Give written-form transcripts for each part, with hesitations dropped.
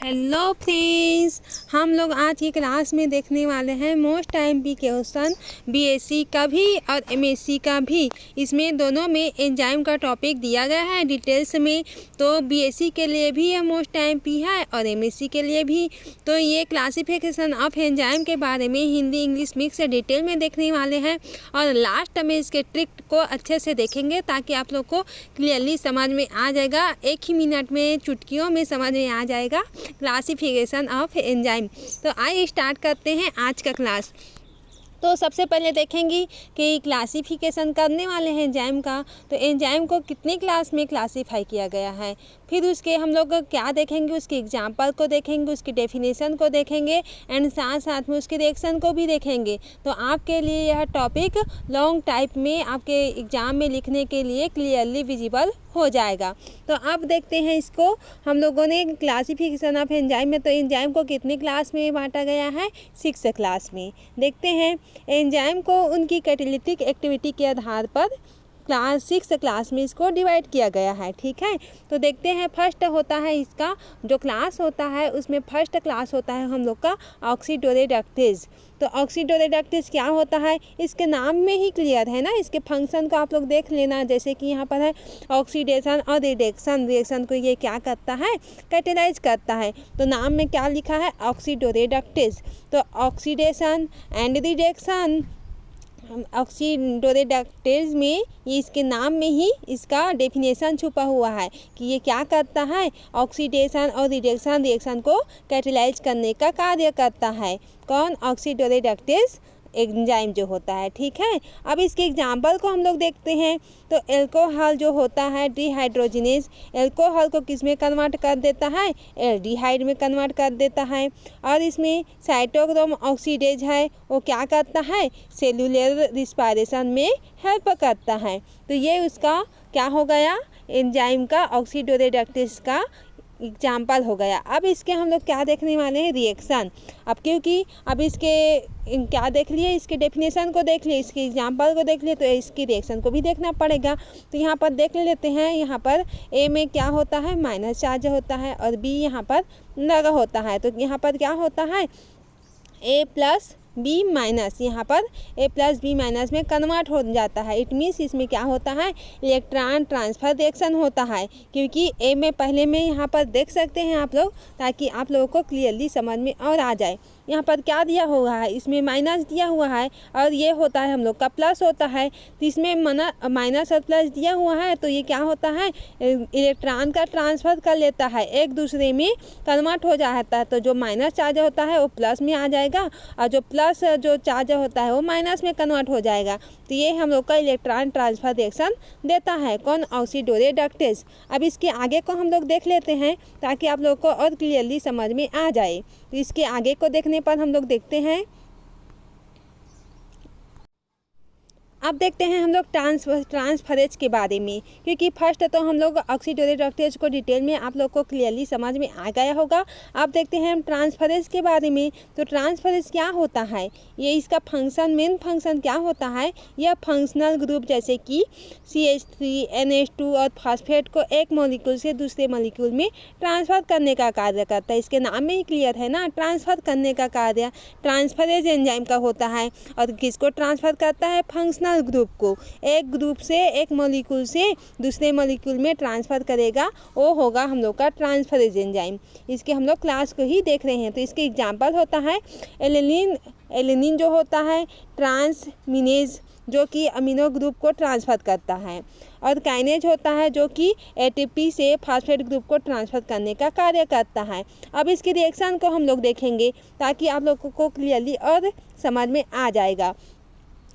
Hello friends, हम लोग आज की क्लास में देखने वाले हैं मोस्ट टाइम भी क्वेश्चन बीएससी का भी और एमएससी का भी। इसमें दोनों में एंजाइम का टॉपिक दिया गया है डिटेल्स में। तो बीएससी के लिए भी यह मोस्ट टाइम भी है और एमएससी के लिए भी। तो ये क्लासिफिकेशन ऑफ एंजाइम के बारे में हिंदी इंग्लिश मिक्स डिटेल में देखने वाले हैं और लास्ट में इसके ट्रिक को अच्छे से देखेंगे ताकि आप लोग को क्लियरली समझ में आ जाएगा। एक ही मिनट में चुटकियों में समझ में आ जाएगा क्लासिफिकेशन ऑफ एंजाइम। तो आइए स्टार्ट करते हैं आज का क्लास। तो सबसे पहले देखेंगे कि क्लासिफिकेशन करने वाले हैं एंजाइम का, तो एंजाइम को कितनी क्लास में क्लासीफाई किया गया है। फिर उसके हम लोग क्या देखेंगे, उसके एग्जाम्पल को देखेंगे, उसकी डेफिनेशन को देखेंगे एंड साथ साथ में उसके रिएक्शन को भी देखेंगे। तो आपके लिए यह टॉपिक लॉन्ग टाइप में आपके एग्ज़ाम में लिखने के लिए क्लियरली विजिबल हो जाएगा। तो अब देखते हैं इसको हम लोगों ने क्लासिफिकेशन ऑफ एंजाइम में। तो एंजाइम को कितनी क्लास में बांटा गया है, 6 क्लास में। देखते हैं एंजाइम को उनकी कैटालिटिक एक्टिविटी के आधार पर क्लास 6 क्लास में इसको डिवाइड किया गया है। ठीक है, तो देखते हैं फर्स्ट होता है इसका जो क्लास होता है, उसमें फर्स्ट क्लास होता है हम लोग का ऑक्सीडोरेडक्टेज। तो ऑक्सीडोरेडक्टेज क्या होता है, इसके नाम में ही क्लियर है ना। इसके फंक्शन को आप लोग देख लेना, जैसे कि यहाँ पर है ऑक्सीडेशन और रिडक्शन। रिएक्शन को ये क्या करता है, कैटेलाइज करता है। तो नाम में क्या लिखा है, ऑक्सीडोरेडक्टेज। तो ऑक्सीडेशन एंड रिडक्शन ऑक्सीडोरेडक्टेज में ये इसके नाम में ही इसका डेफिनेशन छुपा हुआ है कि ये क्या करता है, ऑक्सीडेशन और रिएक्शन को कैटेलाइज करने का कार्य करता है। कौन, ऑक्सीडोरेडक्टेज एंजाइम जो होता है। ठीक है, अब इसके एग्जाम्पल को हम लोग देखते हैं। तो एल्कोहल जो होता है डिहाइड्रोजिनेज, एल्कोहल को किस में कन्वर्ट कर देता है, एल्डिहाइड में कन्वर्ट कर देता है। और इसमें साइटोक्रोम ऑक्सीडेज है, वो क्या करता है, सेलुलर रिस्पायरेशन में हेल्प करता है। तो ये उसका क्या हो गया, एंजाइम का ऑक्सीडोरेडक्टेज का एग्जाम्पल हो गया। अब इसके हम लोग क्या देखने वाले हैं, रिएक्शन। अब क्योंकि अब इसके क्या देख लिए, इसके डेफिनेशन को देख लिए, इसके एग्जाम्पल को देख लिए, तो इसकी रिएक्शन को भी देखना पड़ेगा। तो यहाँ पर देख लेते हैं, यहाँ पर ए में क्या होता है, माइनस चार्ज होता है और बी यहाँ पर लगा होता है। तो यहाँ पर क्या होता है, ए प्लस बी माइनस, यहाँ पर ए प्लस बी माइनस में कन्वर्ट हो जाता है। इट मीन्स इसमें क्या होता है, इलेक्ट्रॉन ट्रांसफर रिएक्शन होता है। क्योंकि ए में पहले में यहाँ पर देख सकते हैं आप लोग, ताकि आप लोगों को क्लियरली समझ में और आ जाए। यहाँ पर क्या दिया हुआ है, इसमें माइनस दिया हुआ है और ये होता है हम लोग का प्लस होता है। तो इसमें माइनस और प्लस दिया हुआ है, तो ये क्या होता है, इलेक्ट्रॉन का ट्रांसफ़र कर लेता है, एक दूसरे में कन्वर्ट हो जाता है। तो जो माइनस चार्ज होता है वो प्लस में आ जाएगा और जो प्लस जो चार्ज होता है वो माइनस में कन्वर्ट हो जाएगा। तो ये हम लोग का इलेक्ट्रॉन ट्रांसफर रिएक्शन देता है। कौन, ऑक्सीडोरेडक्टेज। अब इसके आगे को हम लोग देख लेते हैं ताकि आप लोग को और क्लियरली समझ में आ जाए। तो इसके आगे को देखने पर हम लोग देखते हैं, अब देखते हैं हम लोग ट्रांसफरेज के बारे में। क्योंकि फर्स्ट तो हम लोग ऑक्सीडोरेडक्टेज को डिटेल में आप लोग को क्लियरली समझ में आ गया होगा। अब देखते हैं हम ट्रांसफरेज के बारे में। तो ट्रांसफरेज क्या होता है, ये इसका फंक्शन, मेन फंक्शन क्या होता है, यह फंक्शनल ग्रुप जैसे कि CH3, NH2 और फॉस्फेट को एक मॉलिक्यूल से दूसरे मॉलिक्यूल में ट्रांसफ़र करने का कार्य करता है। इसके नाम में ही क्लियर है ना, ट्रांसफ़र करने का कार्य ट्रांसफरेज एंजाइम का होता है। और किसको ट्रांसफ़र करता है, फंक्शनल ग्रुप को। एक ग्रुप से एक मॉलिक्यूल से दूसरे मॉलिक्यूल में ट्रांसफ़र करेगा, वो होगा हम लोग का ट्रांसफरेज एंजाइम। इसके हम लोग क्लास को ही देख रहे हैं। तो इसके एग्जांपल होता है एलेनिन जो होता है ट्रांसमिनेज, जो कि अमीनो ग्रुप को ट्रांसफ़र करता है। और काइनेज होता है जो कि ATP से फॉस्फेट ग्रुप को ट्रांसफ़र करने का कार्य करता है। अब इसकी रिएक्शन को हम लोग देखेंगे ताकि आप लोगों को क्लियरली और समझ में आ जाएगा।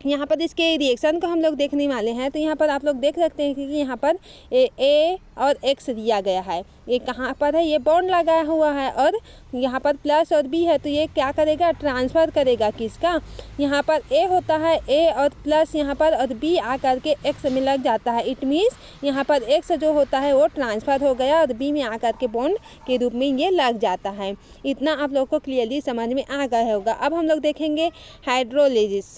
यहाँ पर इसके रिएक्शन को हम लोग देखने वाले हैं। तो यहाँ पर आप लोग देख सकते हैं कि यहाँ पर ए और एक्स दिया गया है। ये कहाँ पर है, ये बॉन्ड लगाया हुआ है और यहाँ पर प्लस और बी है। तो ये क्या करेगा, ट्रांसफ़र करेगा किसका, यहाँ पर ए होता है, ए और प्लस यहाँ पर और बी आकर के एक्स में लग जाता है। इट मीन्स यहाँ पर एक्स जो होता है वो ट्रांसफ़र हो गया और बी में आकर के बॉन्ड के रूप में ये लग जाता है। इतना आप लोग को क्लियरली समझ में आ गया होगा। अब हम लोग देखेंगे हाइड्रोलिसिस।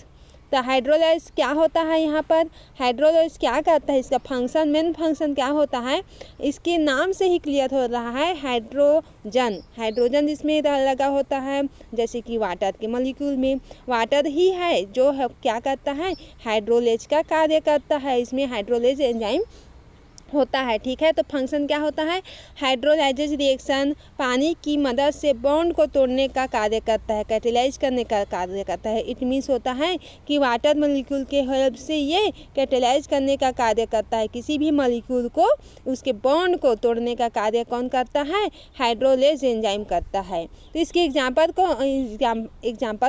तो हाइड्रोलाइज क्या होता है यहाँ पर, हाइड्रोलाइज क्या करता है, इसका फंक्शन, मेन फंक्शन क्या होता है, इसके नाम से ही क्लियर हो रहा है, हाइड्रोजन, हाइड्रोजन इसमें लगा होता है, जैसे कि वाटर के मॉलिक्यूल में वाटर ही है जो है क्या करता है, हाइड्रोलेज का कार्य करता है, इसमें हाइड्रोलेज एंजाइम होता है। ठीक है, तो फंक्शन क्या होता है, हाइड्रोलाइजेज रिएक्शन पानी की मदद से बॉन्ड को तोड़ने का कार्य करता है, कैटेलाइज करने का कार्य करता है। इट मीन्स होता है कि वाटर मॉलिक्यूल के हेल्प से ये कैटेलाइज करने का कार्य करता है, किसी भी मॉलिक्यूल को उसके बॉन्ड को तोड़ने का कार्य कौन करता है, हाइड्रोलेज एंजाइम करता है। तो इसके एग्जाम्पल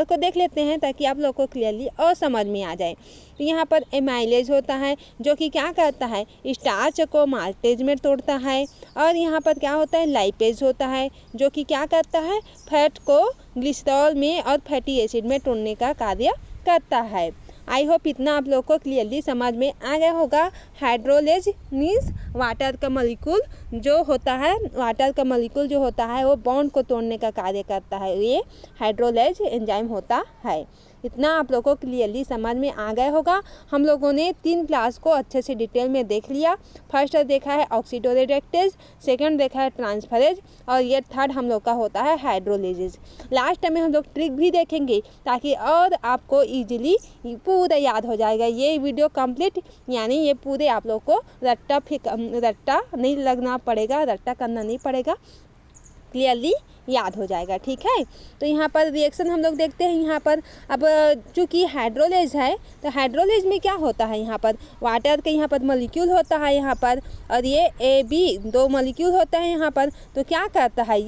को देख लेते हैं ताकि आप लोग को क्लियरली और समझ में आ जाए। तो यहाँ पर एमाइलेज होता है जो कि क्या करता है, स्टार्च को माल्टेज में तोड़ता है। और यहाँ पर क्या होता है, लाइपेज होता है जो कि क्या करता है, फैट को ग्लिसरॉल में और फैटी एसिड में तोड़ने का कार्य करता है। आई होप इतना आप लोग को क्लियरली समझ में आ गया होगा। हाइड्रोलेज मीन्स वाटर का मॉलिक्यूल जो होता है, वाटर का मॉलिक्यूल जो होता है वो बॉन्ड को तोड़ने का कार्य करता है, ये हाइड्रोलेज एंजाइम होता है। इतना आप लोगों को क्लियरली समझ में आ गया होगा। हम लोगों ने 3 क्लास को अच्छे से डिटेल में देख लिया। फर्स्ट देखा है ऑक्सीडोरेडक्टेज, सेकंड देखा है ट्रांसफरेज, और ये थर्ड हम लोग का होता है हाइड्रोलेजेज। लास्ट में हम लोग ट्रिक भी देखेंगे ताकि और आपको ईजिली पूरा याद हो जाएगा। ये वीडियो कंप्लीट यानी ये पूरे आप लोग को रट्टा नहीं लगना पड़ेगा, रट्टा करना नहीं पड़ेगा, क्लियरली याद हो जाएगा। ठीक है, तो यहाँ पर रिएक्शन हम लोग देखते हैं। यहाँ पर अब चूँकि हाइड्रोलेज है तो हाइड्रोलेज में क्या होता है, यहाँ पर वाटर के यहाँ पर मॉलिक्यूल होता है यहाँ पर, और ये AB 2 मॉलिक्यूल होता है यहाँ पर। तो क्या करता है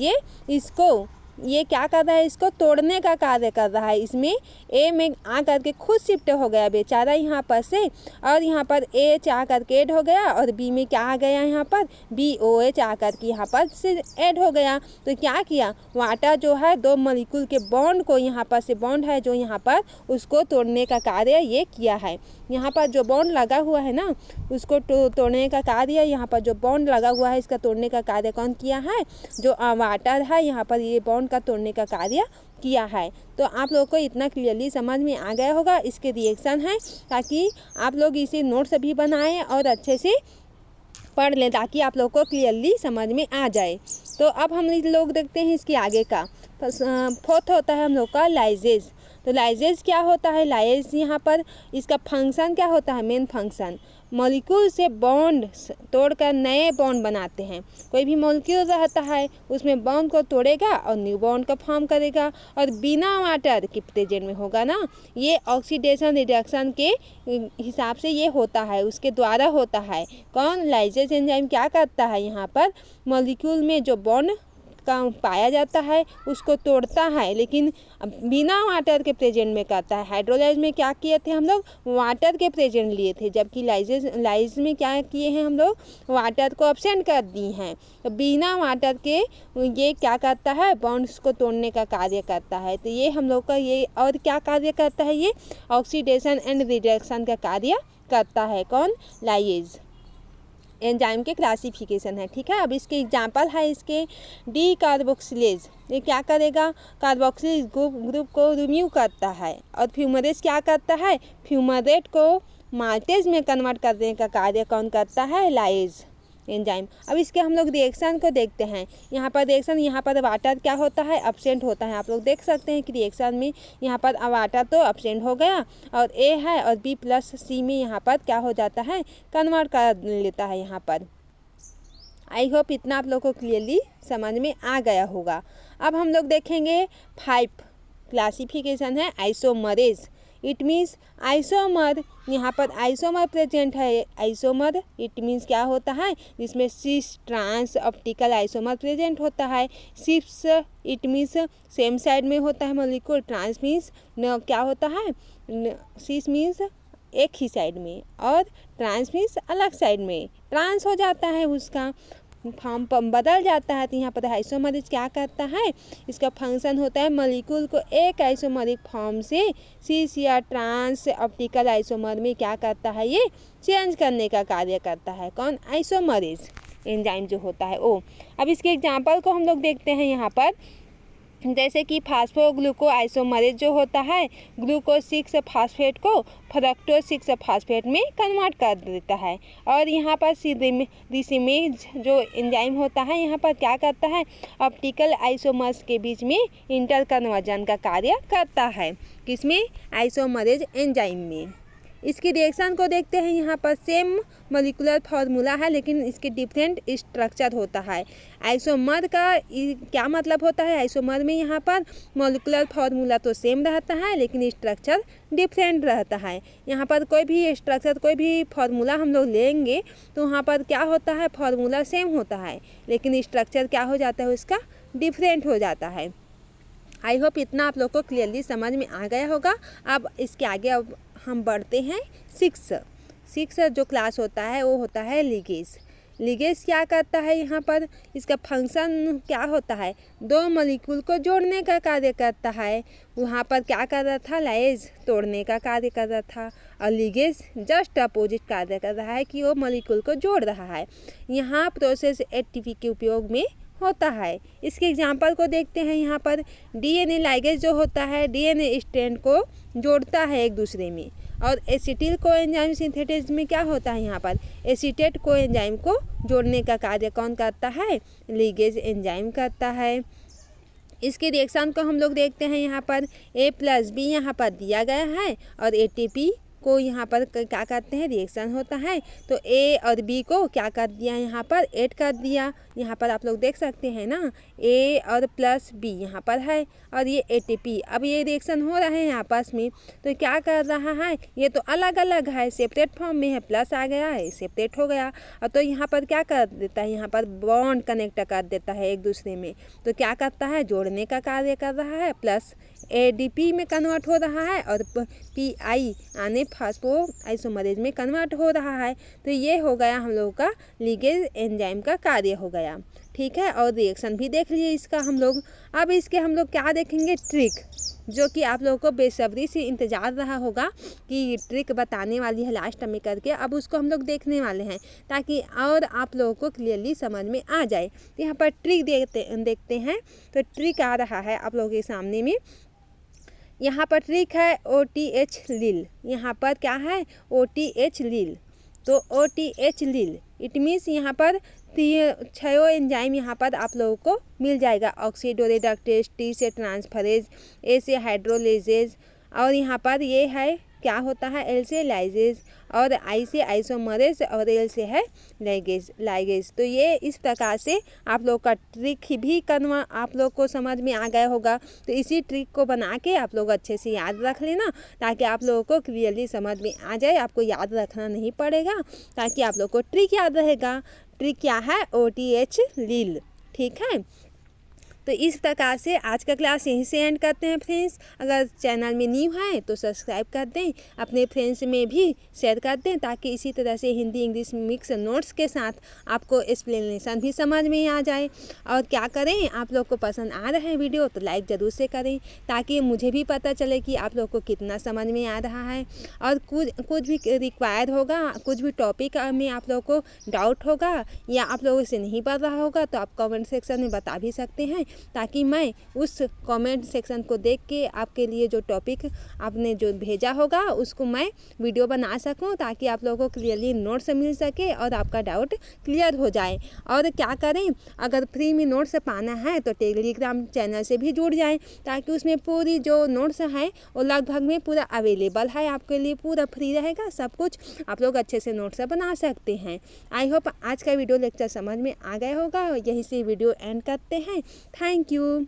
ये क्या कर रहा है, इसको तोड़ने का कार्य कर रहा है। इसमें ए में आ करके खुद शिफ्ट हो गया बेचारा यहाँ पर से, और यहाँ पर एच आ करके ऐड हो गया, और बी में क्या आ गया, यहाँ पर BOH आ करके यहाँ पर से ऐड हो गया। तो क्या किया, वाटर जो है 2 मॉलिक्यूल के बॉन्ड को, यहाँ पर से बॉन्ड है जो यहाँ पर, उसको तोड़ने का कार्य ये किया है। यहाँ पर जो बॉन्ड लगा हुआ है ना, उसको तोड़ने का कार्य, यहाँ पर जो बॉन्ड लगा हुआ है इसका तोड़ने का कार्य कौन किया है, जो वाटर है यहाँ पर ये बॉन्ड का तोड़ने का कार्य किया है। तो आप लोगों को इतना क्लियरली समझ में आ गया होगा। इसके रिएक्शन है ताकि आप लोग इसे नोट्स भी बनाएं और अच्छे से पढ़ लें ताकि आप लोग को क्लियरली समझ में आ जाए। तो अब हम लोग देखते हैं इसके आगे का। फोर्थ होता है हम लोग का लाइजेज। तो लाइजेज क्या होता है, लाइजेज यहाँ पर इसका फंक्शन क्या होता है, मेन फंक्शन मॉलिक्यूल से बॉन्ड तोड़कर नए बॉन्ड बनाते हैं। कोई भी मॉलिक्यूल रहता है उसमें बॉन्ड को तोड़ेगा और न्यू बॉन्ड का फॉर्म करेगा, और बिना वाटर के प्रेजेंट में होगा ना, ये ऑक्सीडेशन रिडक्शन के हिसाब से ये होता है, उसके द्वारा होता है। कौन, लाइजेज एंजाइम क्या करता है, यहाँ पर मॉलिक्यूल में जो बॉन्ड का पाया जाता है उसको तोड़ता है, लेकिन बिना वाटर के प्रेजेंट में करता है। हाइड्रोलाइज में क्या किए थे हम लोग, वाटर के प्रेजेंट लिए थे, जबकि लाइज में क्या किए हैं हम लोग, वाटर को एब्सेंट कर दी हैं। तो बिना वाटर के ये क्या करता है, बॉन्ड्स को तोड़ने का कार्य करता है। तो ये हम लोग का ये और क्या कार्य करता है, ये ऑक्सीडेशन एंड रिडक्शन का कार्य करता है। कौन, लाइज एंजाइम के क्लासिफिकेशन है। ठीक है, अब इसके एग्जाम्पल है इसके डी कार्बोक्सिलेज। ये क्या करेगा, कार्बोक्सिल ग्रुप को रिमूव करता है, और फ्यूमरेज क्या करता है, फ्यूमरेट को माल्टेज में कन्वर्ट करने का कार्य कौन करता है, लाइज एंजाइम। अब इसके हम लोग रिएक्शन को देखते हैं। यहाँ पर रिएक्शन, यहाँ पर वाटर क्या होता है, एब्सेंट होता है। आप लोग देख सकते हैं कि रिएक्शन में यहाँ पर वाटर तो एब्सेंट हो गया, और ए है और B+C में यहाँ पर क्या हो जाता है, कन्वर्ट कर लेता है यहाँ पर। आई होप इतना आप लोग को क्लियरली समझ में आ गया होगा। अब हम लोग देखेंगे 5 क्लासिफिकेशन है आइसोमरेज। इट मीन्स आइसोमर, यहाँ पर आइसोमर प्रेजेंट है। आइसोमर इट मीन्स क्या होता है, जिसमें cis trans optical isomer present होता है। सिप्स इट मीन्स सेम साइड में होता है मॉलिक्यूल। ट्रांस मीन्स क्या होता है, सिस मीन्स एक ही साइड में, और ट्रांस मीन्स अलग साइड में, ट्रांस हो जाता है, उसका फॉर्म बदल जाता है। तो यहाँ पर आइसोमरेज क्या करता है, इसका फंक्शन होता है मॉलिक्यूल को एक आइसोमरिक फॉर्म से सिस या ट्रांस ऑप्टिकल आइसोमर में क्या करता है, ये चेंज करने का कार्य करता है। कौन, आइसोमरेज एंजाइम जो होता है वो। अब इसके एग्जाम्पल को हम लोग देखते हैं। यहाँ पर जैसे कि फास्फोग्लूको आइसोमरेज जो होता है ग्लूकोज 6 फास्फेट को फ्रक्टोज 6 फास्फेट में कन्वर्ट कर देता है। और यहाँ पर रिसिमेज जो एंजाइम होता है यहाँ पर क्या करता है, ऑप्टिकल आइसोमर्स के बीच में इंटर कन्वर्जन का कार्य करता है। किसमें? आइसोमरेज एंजाइम में। इसकी रिएक्शन को देखते हैं। यहाँ पर सेम मॉलिक्यूलर फार्मूला है लेकिन इसके डिफरेंट स्ट्रक्चर होता है। आइसोमर का क्या मतलब होता है? आइसोमर में यहाँ पर मॉलिक्यूलर फार्मूला तो सेम रहता है लेकिन स्ट्रक्चर डिफरेंट रहता है। यहाँ पर कोई भी स्ट्रक्चर कोई भी फार्मूला हम लोग लेंगे तो वहाँ पर क्या होता है, फार्मूला सेम होता है लेकिन स्ट्रक्चर क्या हो जाता है, उसका डिफरेंट हो जाता है। आई होप इतना आप लोग को क्लियरली समझ में आ गया होगा। अब इसके आगे अब हम बढ़ते हैं 6 जो क्लास होता है वो होता है लिगेज। लिगेज क्या करता है, यहाँ पर इसका फंक्शन क्या होता है, दो मॉलिक्यूल को जोड़ने का कार्य करता है। वहाँ पर क्या कर रहा था, लाइज तोड़ने का कार्य कर रहा था, और लिगेज जस्ट अपोजिट कार्य कर रहा है कि वो मॉलिक्यूल को जोड़ रहा है। यहाँ प्रोसेस एटीपी के उपयोग में होता है। इसके एग्जाम्पल को देखते हैं। यहाँ पर डीएनए लाइगेज जो होता है डीएनए स्ट्रैंड को जोड़ता है एक दूसरे में, और एसिटिल कोएंजाइम सिंथेसिस में क्या होता है, यहाँ पर एसीटेट कोएंजाइम को जोड़ने का कार्य कौन करता है, लिगेज एंजाइम करता है। इसके रिएक्शन को हम लोग देखते हैं। यहाँ पर A+B यहाँ पर दिया गया है और ATP को यहाँ पर क्या करते हैं, रिएक्शन होता है। तो A और B को क्या कर दिया, यहाँ पर ऐड कर दिया। यहाँ पर आप लोग देख सकते हैं ना, A और +B यहाँ पर है और ये ATP। अब ये रिएक्शन हो रहा है आपस में, तो क्या कर रहा है, ये तो अलग अलग है, सेपरेट फॉर्म में है, प्लस आ गया है, सेपरेट हो गया। और तो यहाँ पर क्या कर देता है, यहाँ पर बॉन्ड कनेक्ट कर देता है एक दूसरे में। तो क्या करता है, जोड़ने का कार्य कर रहा है, प्लस ADP में कन्वर्ट हो रहा है और PI यानी फास्फो आइसोमरेज में कन्वर्ट हो रहा है। तो ये हो गया हम लोगों का लिगेज एंजाइम का कार्य हो गया। ठीक है, और रिएक्शन भी देख लिए इसका हम लोग। अब इसके हम लोग क्या देखेंगे, ट्रिक, जो कि आप लोगों को बेसब्री से इंतज़ार रहा होगा कि ट्रिक बताने वाली है लास्ट में करके। अब उसको हम लोग देखने वाले हैं ताकि और आप लोगों को क्लियरली समझ में आ जाए। तो यहाँ पर ट्रिक देखते हैं। तो ट्रिक आ रहा है आप लोगों के सामने में। यहाँ पर ट्रिक है OTH लील। यहाँ पर क्या है, OTH लील। तो OTH लील इट मीन्स यहाँ पर 6 एंजाइम यहाँ पर आप लोगों को मिल जाएगा। ऑक्सीडोरेडक्टेज, T से ट्रांसफरेज, A से हाइड्रोलेजेज, और यहाँ पर ये है क्या होता है, L से लाइजेज, और I से आइसोमरेज, और L से है लाइगेज। तो ये इस प्रकार से आप लोग का ट्रिक भी करना आप लोग को समझ में आ गया होगा। तो इसी ट्रिक को बना के आप लोग अच्छे से याद रख लेना ताकि आप लोगों को क्लियरली समझ में आ जाए। आपको याद रखना नहीं पड़ेगा ताकि आप लोग को ट्रिक याद रहेगा। ट्रिक क्या है, OTH लील। ठीक है, तो इस प्रकार से आज का क्लास यहीं से एंड करते हैं फ्रेंड्स। अगर चैनल में न्यू है तो सब्सक्राइब कर दें, अपने फ्रेंड्स में भी शेयर कर दें ताकि इसी तरह से हिंदी इंग्लिश मिक्स नोट्स के साथ आपको एक्सप्लेनेशन भी समझ में आ जाए। और क्या करें, आप लोग को पसंद आ रहा है वीडियो तो लाइक ज़रूर से करें ताकि मुझे भी पता चले कि आप लोग को कितना समझ में आ रहा है। और कुछ भी रिक्वायर होगा, कुछ भी टॉपिक में आप लोग को डाउट होगा या आप लोगों से नहीं पढ़ रहा होगा तो आप कमेंट सेक्शन में बता भी सकते हैं ताकि मैं उस कमेंट सेक्शन को देख के आपके लिए जो टॉपिक आपने जो भेजा होगा उसको मैं वीडियो बना सकूं ताकि आप लोगों को क्लियरली नोट्स मिल सके और आपका डाउट क्लियर हो जाए। और क्या करें, अगर फ्री में नोट्स पाना है तो टेलीग्राम चैनल से भी जुड़ जाएं ताकि उसमें पूरी जो नोट्स हैं वो लगभग में पूरा अवेलेबल है आपके लिए, पूरा फ्री रहेगा सब कुछ, आप लोग अच्छे से नोट्स बना सकते हैं। आई होप आज का वीडियो लेक्चर समझ में आ गया होगा। यहीं से वीडियो एंड करते हैं। Thank you.